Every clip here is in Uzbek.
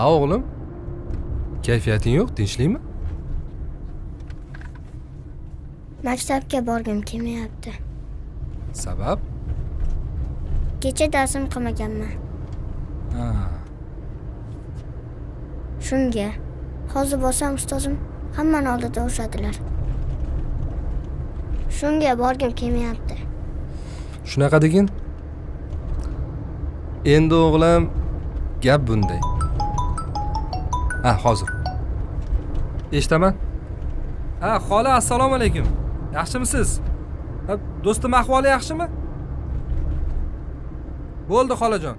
Ha o'g'lim. Kayfiyating yo'q, tinchlikmi? Maktabga borgim kelmayapti. Sabab? Kecha darsim qilmaganman. Ha. Shunga hozir borsam ustozim hammani oldida urishadilar. Shunga borgim kelmayapti. Shunaqa degin? Endi o'g'lim, gap bunday. Ha, hozir. Eshitaman. Ha, xola, assalomu alaykum. Yaxshimisiz? Ha, do'stim ahvoli yaxshimi? Bo'ldi, xolajon.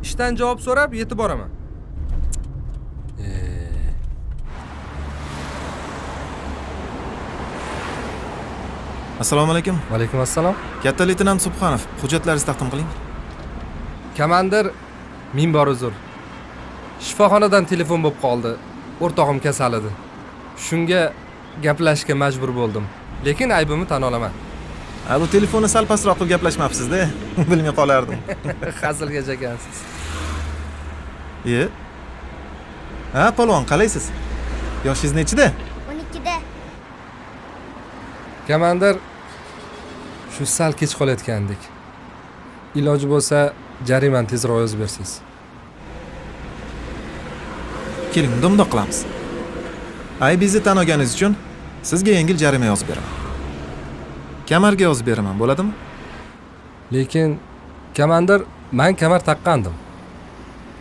Ishdan javob so'rab yetib boraman. Assalomu alaykum. Va alaykum assalom. Katta leytenant Subhanov, hujjatlaringizni taqdim qiling. Komandir, ming bor uzr. Shifoxonadan telefon bo'lib qoldi. O'rtog'im kasal edi. Shunga gaplashishga majbur bo'ldim. Lekin aybimni tan olaman. Bu telefonni sal pastroq qilib gaplashmabsiz-da. Bilmay qolardim. Hazilgacha ekansiz. Ha, polvon, qalaysiz? Yoshingiz nechida? 12da. Komandir, shu sal kech qolayotgandik. Iloji bo'lsa, jarimani tezroq yozib bersangiz. Keling, bundoq qilamiz. Aybingizni tan olganingiz uchun sizga yengil jarima yozib beraman. Kamarga yozib beraman, bo'ladimi? Lekin komandir, men kamar taqqandim.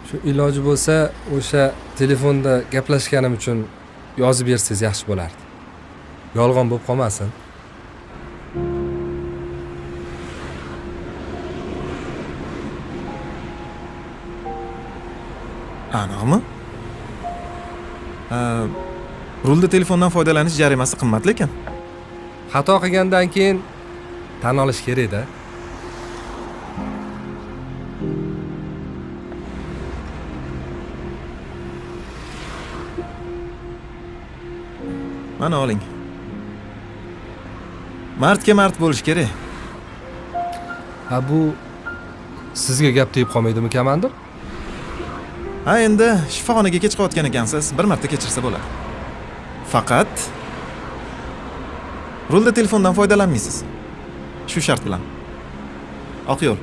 Shu iloji bo'lsa, o'sha telefonda gaplashganim uchun yozib bersangiz yaxshi bo'lardi. Yolg'on bo'lib qolmasin. Aniqmi? Rulda telefondan foydalanish jarimasi qimmat lekin. Xato qilgandan keyin tan olish kerak-da. Mana oling. Mardga mard bo'lish kerak. Ha, bu sizga gap tegib qolmaydimi, komandir? Ha, endi shifoxonaga kech qolayotgan ekansiz, bir marta kechirsa bo'ladi. Faqat rulda telefondan foydalanmaysiz. Shu shart bilan. Oq yo'l.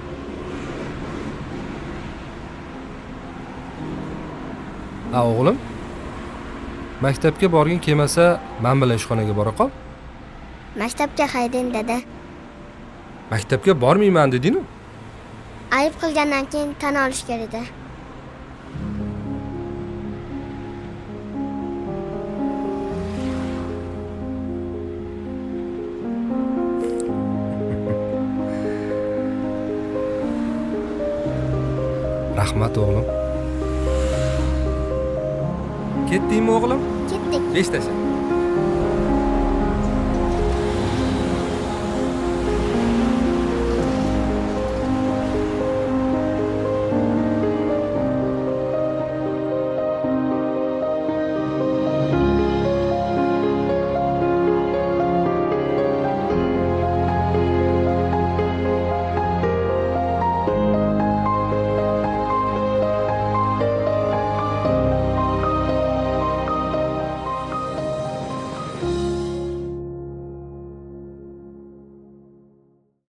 Ha, o'g'lim. Maktabga borgin kelmasa, men bilan ishxonaga bora qol. Maktabga haydang, dada. Maktabga bormayman deding-ku? Ayib qilgandan keyin tan olish kerak-da. Rahmat o'g'lim. Ketdingmi o'g'lim? Ketdik. Besh tasha.